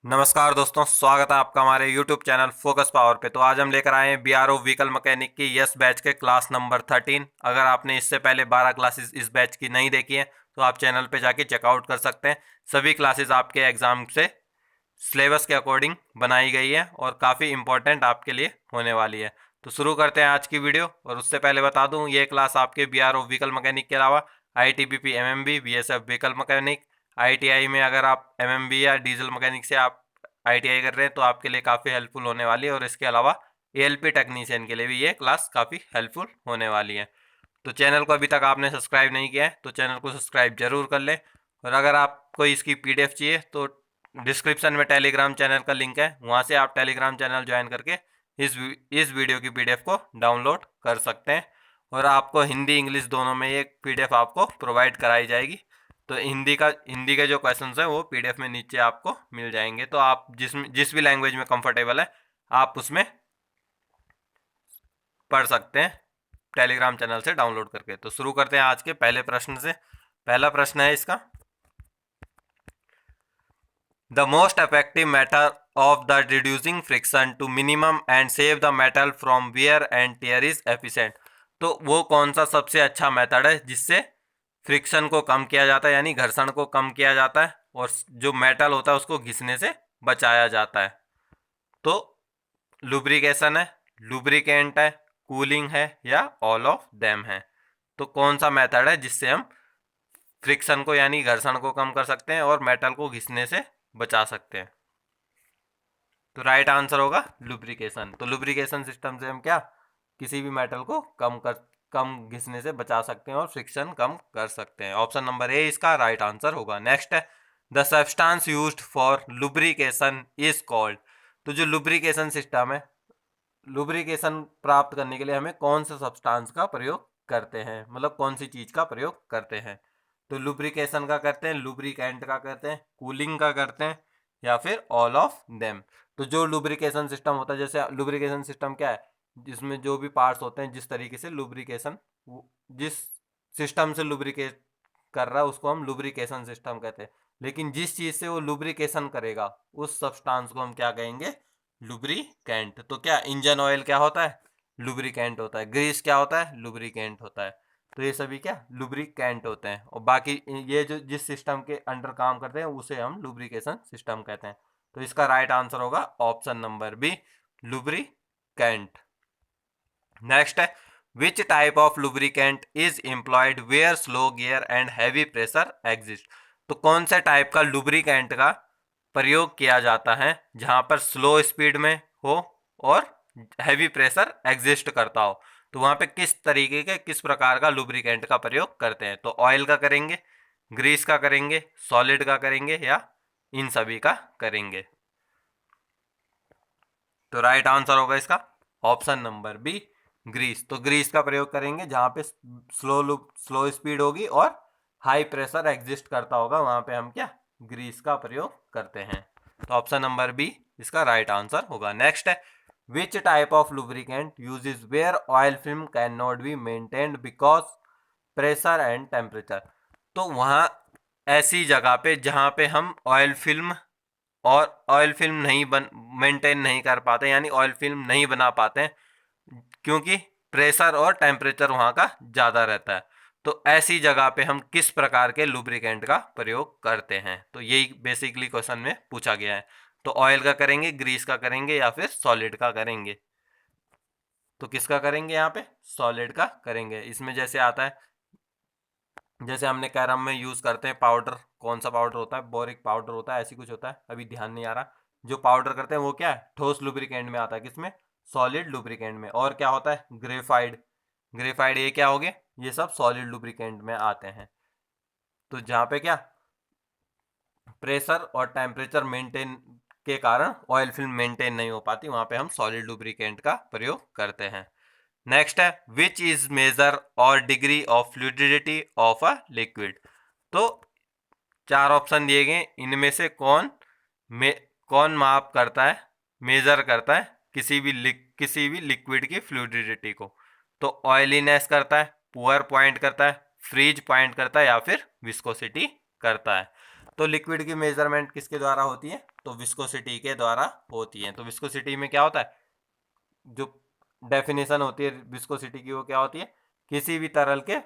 नमस्कार दोस्तों, स्वागत है आपका हमारे YouTube चैनल फोकस पावर पे। तो आज हम लेकर आए हैं BRO व्हीकल मैकेनिक की यस बैच के क्लास नंबर 13। अगर आपने इससे पहले 12 क्लासेस इस बैच की नहीं देखी हैं तो आप चैनल पे जाके चेकआउट कर सकते हैं। सभी क्लासेस आपके एग्जाम से सिलेबस के अकॉर्डिंग बनाई गई है और काफ़ी इंपॉर्टेंट आपके लिए होने वाली है। तो शुरू करते हैं आज की वीडियो। और उससे पहले बता दूं, ये क्लास आपके BRO व्हीकल मैकेनिक के अलावा ITBP MMB BSF vehicle mechanic, ITI में अगर आप MMB या डीजल मैकेनिक से आप ITI कर रहे हैं तो आपके लिए काफ़ी हेल्पफुल होने वाली है। और इसके अलावा ALP टेक्नीशियन के लिए भी ये क्लास काफ़ी हेल्पफुल होने वाली है। तो चैनल को अभी तक आपने सब्सक्राइब नहीं किया है तो चैनल को सब्सक्राइब जरूर कर लें। और अगर आपको इसकी PDF चाहिए तो डिस्क्रिप्शन में टेलीग्राम चैनल का लिंक है, वहाँ से आप टेलीग्राम चैनल ज्वाइन करके इस वीडियो की PDF को डाउनलोड कर सकते हैं। और आपको हिंदी इंग्लिश दोनों में ये PDF आपको प्रोवाइड कराई जाएगी। तो हिंदी के जो क्वेश्चंस हैं वो PDF में नीचे आपको मिल जाएंगे। तो आप जिस भी लैंग्वेज में कंफर्टेबल है आप उसमें पढ़ सकते हैं टेलीग्राम चैनल से डाउनलोड करके। तो शुरू करते हैं आज के पहले प्रश्न से। पहला प्रश्न है इसका, the most effective method of the reducing friction to minimum and save the metal from wear and tear is efficient. तो वो कौन सा सबसे अच्छा मेथड है जिससे फ्रिक्शन को कम किया जाता है, यानी घर्षण को कम किया जाता है और जो मेटल होता है उसको घिसने से बचाया जाता है। तो लुब्रिकेशन है, लुब्रिकेंट है, कूलिंग है या ऑल ऑफ देम है। तो कौन सा मेथड है जिससे हम फ्रिक्शन को यानी घर्षण को कम कर सकते हैं और मेटल को घिसने से बचा सकते हैं? तो राइट आंसर होगा लुब्रिकेशन। तो लुब्रिकेशन सिस्टम से हम क्या किसी भी मेटल को कम घिसने से बचा सकते हैं और फ्रिक्शन कम कर सकते हैं। ऑप्शन नंबर ए इसका राइट आंसर होगा। नेक्स्ट है, the substance used for lubrication is called. तो जो लुब्रिकेशन सिस्टम है, लुब्रिकेशन प्राप्त करने के लिए हमें कौन से सब्सटेंस का प्रयोग करते हैं, मतलब कौन सी चीज का प्रयोग करते हैं? तो लुब्रिकेशन का करते हैं, लुब्रिकेंट का करते हैं, कूलिंग का करते हैं या फिर ऑल ऑफ देम। तो जो लुब्रिकेशन सिस्टम होता है, जैसे लुब्रिकेशन सिस्टम क्या है, जिसमें जो भी पार्ट्स होते हैं जिस तरीके से लुब्रिकेशन जिस सिस्टम से लुब्रिकेट कर रहा है उसको हम लुब्रिकेशन सिस्टम कहते हैं। लेकिन जिस चीज से वो लुब्रिकेशन करेगा उस सब्सटेंस को हम क्या कहेंगे? लुब्रिकेंट। तो क्या इंजन ऑयल क्या होता है? लुब्रिकेंट होता है। ग्रीस क्या होता है? लुब्रिकेंट होता है। तो ये सभी क्या लुब्रिकेंट होते हैं। और बाकी ये जो जिस सिस्टम के अंडर काम करते हैं उसे हम लुब्रिकेशन सिस्टम कहते हैं। तो इसका राइट आंसर होगा option number B, lubricant. Next है, which type of lubricant is employed where slow gear and heavy pressure exist. तो कौन से टाइप का लुब्रिकेंट का प्रयोग किया जाता है जहां पर स्लो स्पीड में हो और हैवी प्रेशर एग्जिस्ट करता हो? तो वहां पे किस तरीके के किस प्रकार का लुब्रिकेंट का प्रयोग करते हैं? तो ऑयल का करेंगे, ग्रीस का करेंगे, सॉलिड का करेंगे या इन सभी का करेंगे? तो राइट आंसर होगा इसका ऑप्शन नंबर बी, ग्रीस। तो ग्रीस का प्रयोग करेंगे जहां पे स्लो स्पीड होगी और हाई प्रेशर एग्जिस्ट करता होगा, वहां पे हम क्या ग्रीस का प्रयोग करते हैं। तो ऑप्शन नंबर बी इसका राइट आंसर होगा। नेक्स्ट है, which type of lubricant uses where oil film can not be maintained because pressure and temperature. तो वहां ऐसी जगह पे जहां पे हम ऑयल फिल्म नहीं बन मेंटेन नहीं कर पाते, यानी ऑयल फिल्म नहीं बना पाते हैं क्योंकि प्रेशर और टेम्परेचर वहाँ का ज़्यादा रहता है। तो ऐसी जगह पे हम किस प्रकार के लुब्रिकेंट का प्रयोग करते हैं? तो यही बेसिकली क्वेश्चन में पूछा गया है। तो ऑयल का करेंगे, ग्रीस का करेंगे या फिर सॉलिड का करेंगे? तो किसका करेंगे? यहाँ पे सॉलिड का करेंगे। इसमें जैसे आता है, जैसे हमने कैरम में यूज करते हैं पाउडर, कौन सा पाउडर होता है? बोरिक पाउडर होता है, ऐसी कुछ होता है, अभी ध्यान नहीं आ रहा। जो पाउडर करते हैं वो क्या है? ठोस लुब्रिकेंट में आता है। किसमें? सॉलिड लुब्रिकेंट में। और क्या होता है? ग्रेफाइड। ग्रेफाइड ये क्या हो गए? ये सब सॉलिड लुब्रिकेंट में आते हैं। तो जहाँ पे क्या प्रेशर और टेम्परेचर मेंटेन के कारण ऑयल फिल्म मेंटेन नहीं हो पाती, वहां पे हम सॉलिड लुब्रिकेंट का प्रयोग करते हैं। नेक्स्ट है, विच इज मेजर और degree of fluidity of a liquid. तो चार ऑप्शन दिए गए, इनमें से कौन माप करता है, मेजर करता है किसी भी लिक्विड की फ्लूइडिटी को? तो ऑयलीनेस करता है, पुअर पॉइंट करता है, फ्रीज पॉइंट करता है या फिर विस्कोसिटी करता है? तो लिक्विड की मेजरमेंट किसके द्वारा होती है? तो विस्कोसिटी के द्वारा होती है। तो विस्कोसिटी में क्या होता है, जो डेफिनेशन होती है विस्कोसिटी की वो क्या होती है, किसी भी तरल के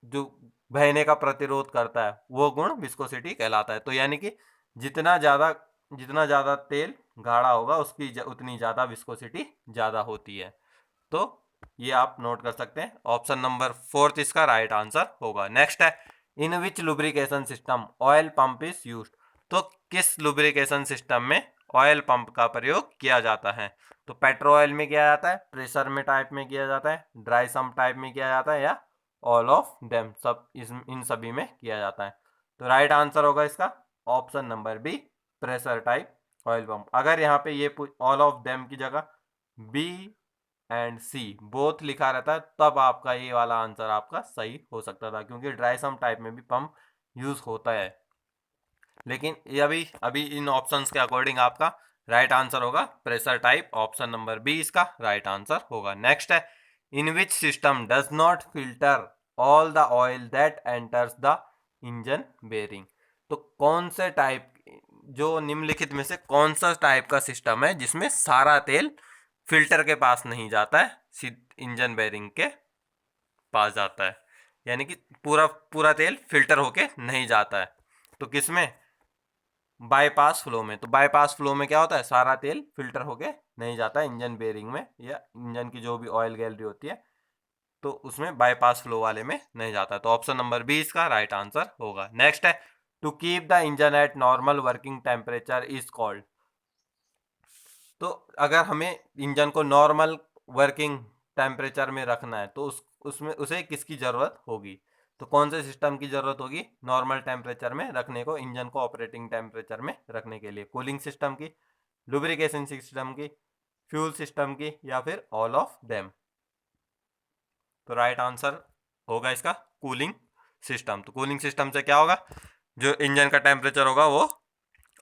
जो बहने का प्रतिरोध करता है वो गुण विस्कोसिटी कहलाता है। तो यानी कि जितना ज़्यादा तेल गाढ़ा होगा उसकी उतनी ज़्यादा विस्कोसिटी ज़्यादा होती है। तो ये आप नोट कर सकते हैं। ऑप्शन नंबर 4 इसका राइट आंसर होगा। नेक्स्ट है, in which lubrication system oil pump is used. तो किस लुब्रिकेशन सिस्टम में ऑयल पंप का प्रयोग किया जाता है। तो पेट्रोल में किया जाता है, प्रेशर में टाइप में किया जाता है, ड्राई सम्प टाइप में किया जाता है, या ऑल ऑफ देम, सब इन सभी में किया जाता है। तो राइट आंसर होगा इसका option number B, pressure type oil pump. अगर यहाँ पे ये ऑल ऑफ देम की जगह बी एंड सी बोथ लिखा रहता है तब आपका ये वाला आंसर आपका सही हो सकता था, क्योंकि ड्राई सम टाइप में भी पंप यूज होता है। लेकिन ये अभी इन ऑप्शंस के अकॉर्डिंग आपका राइट आंसर होगा pressure type, option number B इसका राइट आंसर होगा। नेक्स्ट है, in which system does not filter all the oil that enters the engine bearing. तो कौन से टाइप, जो निम्नलिखित में से कौन सा टाइप का सिस्टम है जिसमें सारा तेल फिल्टर के पास नहीं जाता है, इंजन बेरिंग के पास जाता है, यानी कि पूरा तेल फिल्टर होके नहीं जाता है। तो किसमें, बाईपास फ्लो में। तो बाईपास फ्लो में क्या होता है, सारा तेल फिल्टर होके नहीं जाता है इंजन बेरिंग में, या इंजन की जो भी ऑयल गैलरी होती है तो उसमें बाईपास फ्लो वाले में नहीं जाता है। तो ऑप्शन नंबर बी इसका राइट आंसर होगा। नेक्स्ट है, to keep the engine at normal working temperature is called. तो अगर हमें इंजन को नॉर्मल वर्किंग टेम्परेचर में रखना है तो उसमें उसे किसकी ज़रूरत होगी। तो कौन से सिस्टम की ज़रूरत होगी नॉर्मल टेम्परेचर में रखने को, इंजन को ऑपरेटिंग टेम्परेचर में रखने के लिए, कूलिंग सिस्टम की, लुब्रिकेशन सिस्टम की, फ्यूल सिस्टम की, या फिर ऑल ऑफ देम। तो राइट आंसर होगा इसका कूलिंग सिस्टम। तो कूलिंग सिस्टम से क्या होगा, जो इंजन का टेम्परेचर होगा वो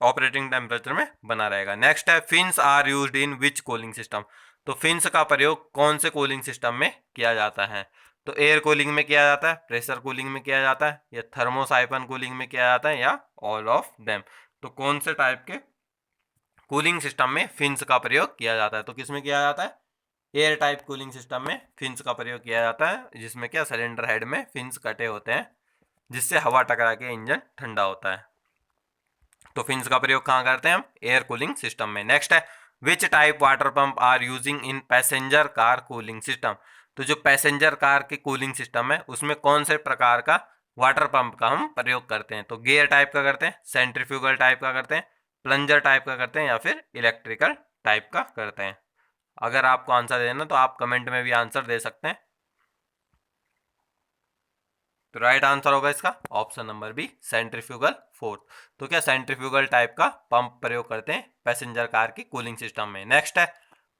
ऑपरेटिंग टेम्परेचर में बना रहेगा। नेक्स्ट है, fins are used in which cooling system. तो फिन्स का प्रयोग कौन से कूलिंग सिस्टम में किया जाता है। तो एयर कूलिंग में किया जाता है, प्रेशर कूलिंग में किया जाता है, या थर्मोसाइफन कूलिंग में किया जाता है, या ऑल ऑफ देम। तो कौन से टाइप के कूलिंग सिस्टम में फिन्स का प्रयोग किया जाता है। तो किस में किया जाता है, एयर टाइप कूलिंग सिस्टम में फिन्स का प्रयोग किया जाता है, जिसमें क्या सिलेंडर हेड में फिन्स कटे होते हैं जिससे हवा टकरा के इंजन ठंडा होता है। तो फिन्स का प्रयोग कहाँ करते हैं हम, एयर कूलिंग सिस्टम में। नेक्स्ट है, which type water pump are using in passenger car cooling system. तो जो पैसेंजर कार की कूलिंग सिस्टम है उसमें कौन से प्रकार का वाटर पंप का हम प्रयोग करते हैं। तो गियर टाइप का करते हैं, सेंट्रीफ्यूगल टाइप का करते हैं, प्लंजर टाइप का करते हैं, या फिर इलेक्ट्रिकल टाइप का करते हैं। अगर आपको आंसर देना तो आप कमेंट में भी आंसर दे सकते हैं। तो राइट आंसर होगा इसका option number B, centrifugal fourth. तो क्या सेंट्रीफ्यूगल टाइप का पंप प्रयोग करते हैं पैसेंजर कार की कूलिंग सिस्टम में। नेक्स्ट है,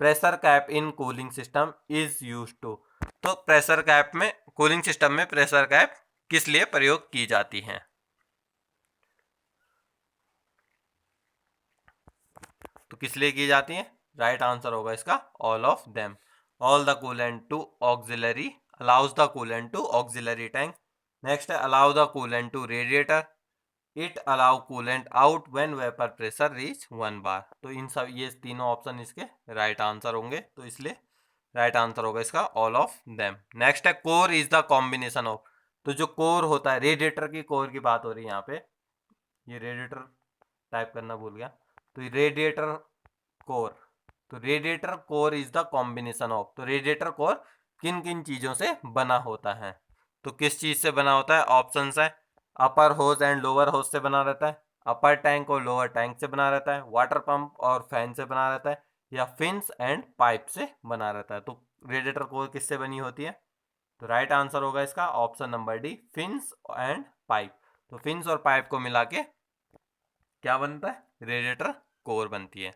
pressure cap in cooling system is used to. तो प्रेशर कैप में, कूलिंग सिस्टम में प्रेशर कैप किस लिए प्रयोग की जाती है। तो किस लिए की जाती है, राइट आंसर होगा इसका all of them. All the coolant to auxiliary, allows the coolant to auxiliary tank. Next है, allow the coolant to radiator, it allow coolant out when vapour pressure reach 1 bar. तो इन सब ये तीनों option इसके right answer होंगे, तो इसलिए राइट आंसर होगा इसका ऑल ऑफ देम। नेक्स्ट है, core is the combination of. तो जो कोर होता है, रेडिएटर की कोर की बात हो रही है यहाँ पे, ये रेडिएटर टाइप करना भूल गया। तो रेडिएटर कोर, तो radiator core is the combination of. तो रेडिएटर कोर किन किन चीज़ों से बना होता है। तो किस चीज़ से बना होता है, ऑप्शंस है, अपर होज एंड लोअर होज से बना रहता है, अपर टैंक और लोअर टैंक से बना रहता है, वाटर पंप और फैन से बना रहता है, या फिन्स एंड पाइप से बना रहता है। तो रेडिएटर कोर किससे बनी होती है। तो राइट आंसर होगा इसका option number D, fins and pipe. तो फिन्स और पाइप को मिला के क्या बनता है, रेडिएटर कोर बनती है।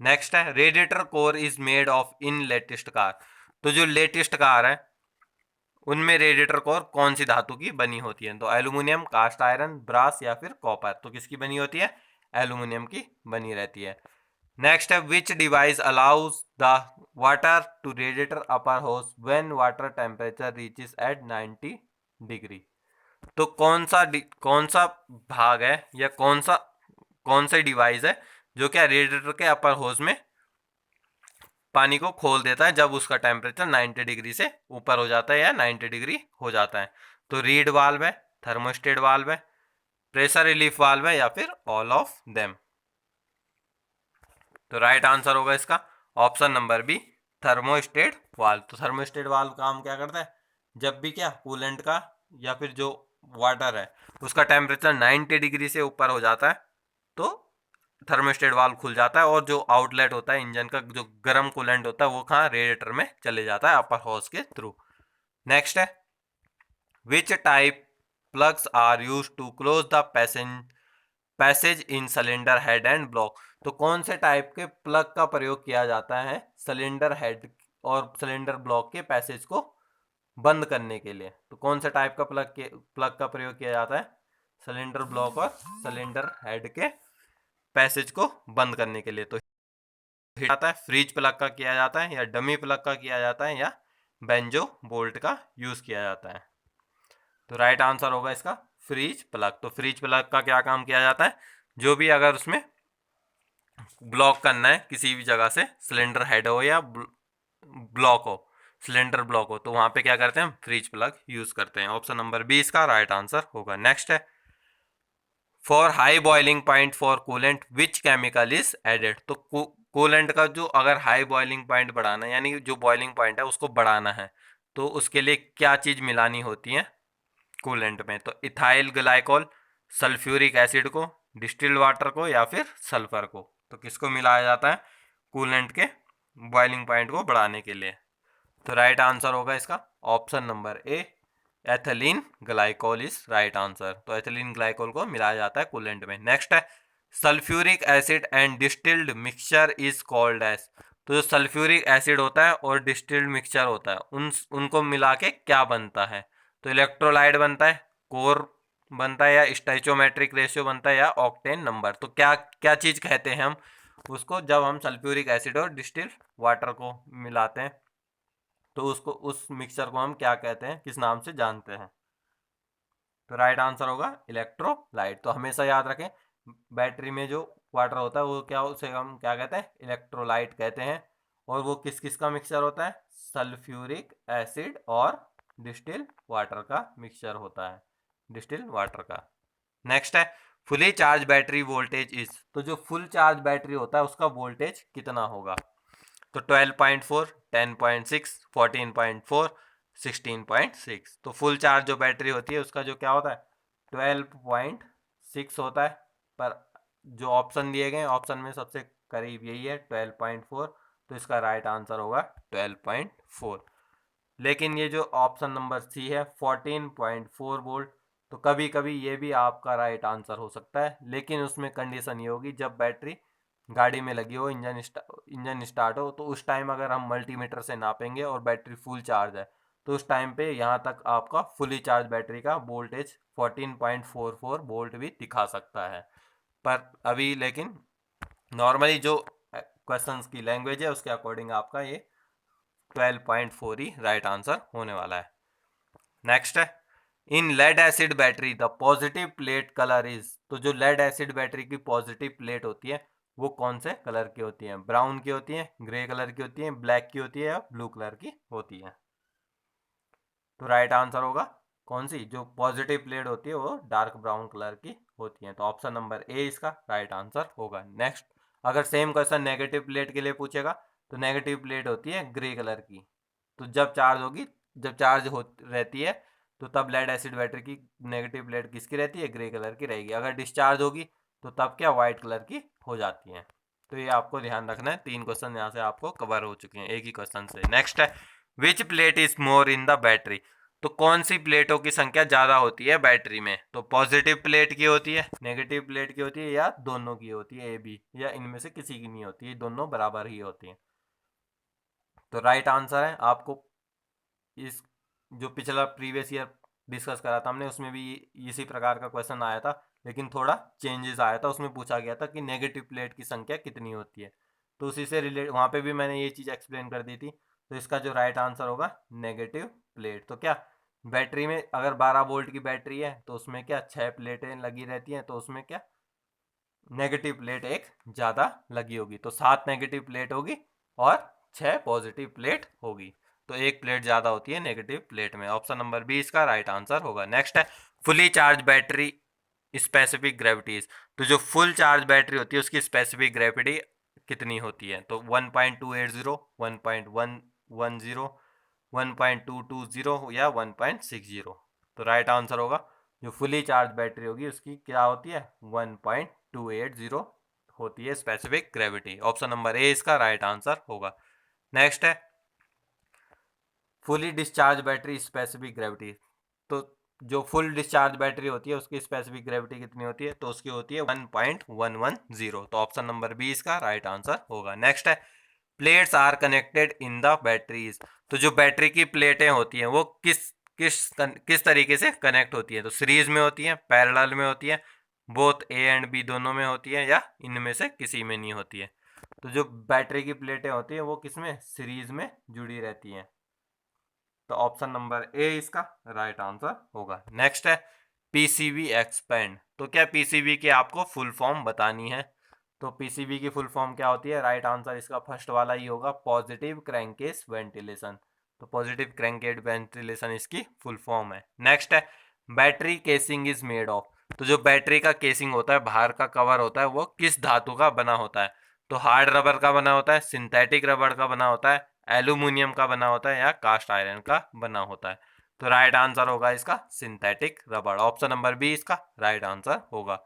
नेक्स्ट है, radiator core is made of in latest car. तो जो लेटेस्ट कार है उनमें रेडिएटर कोर कौन सी धातु की बनी होती है। तो एल्यूमिनियम, कास्ट आयरन, ब्रास, या फिर कॉपर। तो किसकी बनी होती है, एल्यूमिनियम की बनी रहती है। नेक्स्ट है, which device allows the water to radiator upper hose when water temperature reaches at 90 degree. तो कौन सा भाग है, या कौन सा डिवाइस है जो क्या रेडिएटर के अपर होज में पानी को खोल देता है जब उसका टेम्परेचर 90 डिग्री से ऊपर हो जाता है या 90 डिग्री हो जाता है। तो रीड वाल्व है, थर्मोस्टेट वाल्व है, प्रेशर रिलीफ वाल्व है, या फिर ऑल ऑफ देम। तो राइट आंसर होगा इसका option number B, thermostat valve. तो थर्मोस्टेट वाल्व काम क्या करता है, जब भी क्या कूलेंट का या फिर जो वाटर है उसका टेम्परेचर 90 डिग्री से ऊपर हो जाता है तो थर्मोस्टेट वाल्व खुल जाता है और जो आउटलेट होता है इंजन का, जो गर्म कूलेंट होता है वो कहाँ रेडिएटर में चले जाता है अपर हॉज के थ्रू। नेक्स्ट है, which type plugs are use to close the passage in cylinder head and block. तो कौन से टाइप के प्लग का प्रयोग किया जाता है सिलेंडर हेड और सिलेंडर ब्लॉक के पैसेज को बंद करने के लिए। तो कौन से टाइप का प्लग का प्रयोग किया जाता है सिलेंडर ब्लॉक और सिलेंडर हेड के पैसेज को बंद करने के लिए। तो आता है फ्रीज प्लग का किया जाता है, या डमी प्लग का किया जाता है, या बेंजो बोल्ट का यूज किया जाता है। तो राइट आंसर होगा इसका फ्रीज प्लग। तो फ्रीज प्लग का क्या काम किया जाता है, जो भी अगर उसमें ब्लॉक करना है किसी भी जगह से, सिलेंडर हेड हो या ब्लॉक हो, सिलेंडर ब्लॉक हो, तो वहां पे क्या करते हैं, फ्रीज प्लग यूज करते हैं। ऑप्शन नंबर बी इसका राइट आंसर होगा। नेक्स्ट है, for high boiling point for coolant which chemical is added. तो कूलेंट का जो अगर हाई बॉइलिंग पॉइंट बढ़ाना है, यानी जो बॉइलिंग पॉइंट है उसको बढ़ाना है, तो उसके लिए क्या चीज मिलानी होती है कूलेंट में। तो इथाइल ग्लाइकोल, सल्फ्यूरिक एसिड को, डिस्टिल्ड वाटर को, या फिर सल्फर को। तो किसको मिलाया जाता है कूलेंट के बॉइलिंग पॉइंट को बढ़ाने के लिए। तो राइट आंसर होगा इसका option number A, ethylene glycol is right answer. तो एथिलीन ग्लाइकोल को मिलाया जाता है कूलेंट में। नेक्स्ट है, sulphuric acid and distilled mixture is called as. तो जो सल्फ्यूरिक एसिड होता है और डिस्टिल्ड मिक्सचर होता है उनको मिला के क्या बनता है। तो इलेक्ट्रोलाइट बनता है, कोर बनता है, या स्टोइचोमेट्रिक रेशियो बनता है, या ऑक्टेन नंबर। तो क्या क्या चीज़ कहते हैं हम उसको जब हम सल्फ्यूरिक एसिड और डिस्टिल्ड वाटर को मिलाते हैं, तो उसको उस मिक्सचर को हम क्या कहते हैं, किस नाम से जानते हैं। तो राइट आंसर होगा इलेक्ट्रोलाइट। तो हमेशा याद रखें बैटरी में जो वाटर होता है वो क्या, उसे हम क्या कहते हैं, इलेक्ट्रोलाइट कहते हैं। और वो किस किस का मिक्सचर होता है, सल्फ्यूरिक एसिड और डिस्टिल वाटर का मिक्सचर होता है, डिस्टिल वाटर का। नेक्स्ट है, fully charge battery voltage is. तो जो फुल चार्ज बैटरी होता है उसका वोल्टेज कितना होगा। तो 12.4, 10.6, 14.4, 16.6। तो फुल चार्ज जो बैटरी होती है उसका जो क्या होता है 12.6 होता है, पर जो ऑप्शन दिए गए ऑप्शन में सबसे करीब यही है 12.4। तो इसका राइट आंसर होगा 12.4। लेकिन ये जो ऑप्शन नंबर सी है 14.4 वोल्ट, तो कभी कभी ये भी आपका राइट आंसर हो सकता है, लेकिन उसमें कंडीशन ये होगी जब बैटरी गाड़ी में लगी हो, इंजन स्टार्ट हो, तो उस टाइम अगर हम मल्टीमीटर से नापेंगे और बैटरी फुल चार्ज है तो उस टाइम पे यहाँ तक आपका फुली चार्ज बैटरी का वोल्टेज 14.44 वोल्ट भी दिखा सकता है। पर अभी लेकिन नॉर्मली जो क्वेश्चंस की लैंग्वेज है उसके अकॉर्डिंग आपका ये 12.4 ही राइट आंसर होने वाला है। नेक्स्ट है, in lead acid battery the positive plate colour is. तो जो लेड एसिड बैटरी की पॉजिटिव प्लेट होती है वो कौन से कलर की होती है, ब्राउन की होती है, ग्रे कलर की होती है, ब्लैक की होती है, या ब्लू कलर की होती है। तो राइट आंसर होगा कौन सी, जो पॉजिटिव प्लेट होती है वो डार्क ब्राउन कलर की होती है। तो ऑप्शन नंबर ए इसका राइट आंसर होगा। नेक्स्ट, अगर सेम क्वेश्चन नेगेटिव प्लेट के लिए पूछेगा तो नेगेटिव प्लेट होती है ग्रे कलर की। तो जब चार्ज होगी, जब चार्ज हो रहती है तो तब लेड एसिड बैटरी की नेगेटिव प्लेट किसकी रहती है, ग्रे कलर की रहेगी। अगर डिस्चार्ज होगी तो तब क्या वाइट कलर की हो जाती है। तो ये आपको ध्यान रखना है। 3 क्वेश्चन यहाँ से आपको कवर हो चुके हैं एक ही क्वेश्चन से। नेक्स्ट है, which plate is more in the battery. तो कौन सी प्लेटों की संख्या ज़्यादा होती है बैटरी में। तो पॉजिटिव प्लेट की होती है, नेगेटिव प्लेट की होती है, या दोनों की होती है, ए बी, या इनमें से किसी की नहीं होती है, दोनों बराबर ही होती हैं। तो राइट आंसर है आपको इस जो पिछला प्रीवियस ईयर डिस्कस करा था हमने उसमें भी इसी प्रकार का क्वेश्चन आया था, लेकिन थोड़ा चेंजेस आया था। उसमें पूछा गया था कि नेगेटिव प्लेट की संख्या कितनी होती है, तो उसी से रिलेट वहाँ पे भी मैंने ये चीज़ एक्सप्लेन कर दी थी। तो इसका जो राइट आंसर होगा नेगेटिव प्लेट। तो क्या बैटरी में अगर 12 वोल्ट की बैटरी है तो उसमें क्या 6 प्लेटें लगी रहती हैं, तो उसमें क्या नेगेटिव प्लेट एक ज़्यादा लगी होगी, तो 7 नेगेटिव प्लेट होगी और 6 पॉजिटिव प्लेट होगी, तो एक प्लेट ज़्यादा होती है नेगेटिव प्लेट में। ऑप्शन नंबर बी इसका राइट आंसर होगा। नेक्स्ट है fully charge battery specific gravities. तो जो फुल चार्ज बैटरी होती है उसकी स्पेसिफिक ग्रेविटी कितनी होती है? तो 1.280, 1.110, 1.220 या 1.60। तो राइट आंसर होगा जो फुली चार्ज बैटरी होगी उसकी क्या होती है? 1.280 होती है स्पेसिफिक ग्रेविटी। ऑप्शन नंबर ए इसका राइट आंसर होगा। नेक्स्ट है fully discharge battery specific gravity. तो जो फुल डिस्चार्ज बैटरी होती है उसकी स्पेसिफिक ग्रेविटी कितनी होती है? तो उसकी होती है 1.110। तो ऑप्शन नंबर बी इसका राइट आंसर होगा। नेक्स्ट है plates are connected in the batteries. तो जो बैटरी की प्लेटें होती हैं वो किस किस किस तरीके से कनेक्ट होती है? तो सीरीज में होती है, पैरेलल में होती है, बोथ ए एंड बी दोनों में होती है, या इनमें से किसी में नहीं होती है? तो जो बैटरी की प्लेटें होती है वो किसमें? सीरीज में जुड़ी रहती हैं। तो ऑप्शन नंबर ए इसका राइट आंसर होगा। नेक्स्ट है पीसीबी एक्सपेंड। तो क्या पीसीबी की आपको फुल फॉर्म बतानी है? तो पीसीबी की फुल फॉर्म क्या होती है? राइट आंसर इसका फर्स्ट वाला ही होगा, पॉजिटिव क्रैंकेस वेंटिलेशन। तो पॉजिटिव क्रैंकेट वेंटिलेशन इसकी फुल फॉर्म है। नेक्स्ट है battery casing is made of. तो जो बैटरी का केसिंग होता है, बाहर का कवर होता है, वो किस धातु का बना होता है? तो हार्ड रबर का बना होता है, सिंथेटिक रबर का बना होता है, एल्यूमिनियम का बना होता है, या कास्ट आयरन का बना होता है? तो राइट आंसर होगा इसका synthetic rubber. Option number B इसका राइट आंसर होगा।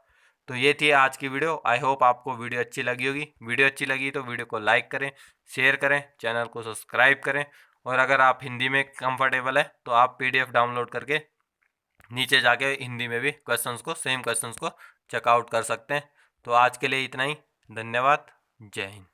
तो ये थी आज की वीडियो। आई होप आपको वीडियो अच्छी लगी होगी। वीडियो अच्छी लगी तो वीडियो को लाइक करें, शेयर करें, चैनल को सब्सक्राइब करें, और अगर आप हिंदी में कंफर्टेबल है तो आप पीडीएफ डाउनलोड करके नीचे जाके हिंदी में भी सेम क्वेश्चंस को चेकआउट कर सकते हैं। तो आज के लिए इतना ही। धन्यवाद। जय हिंद।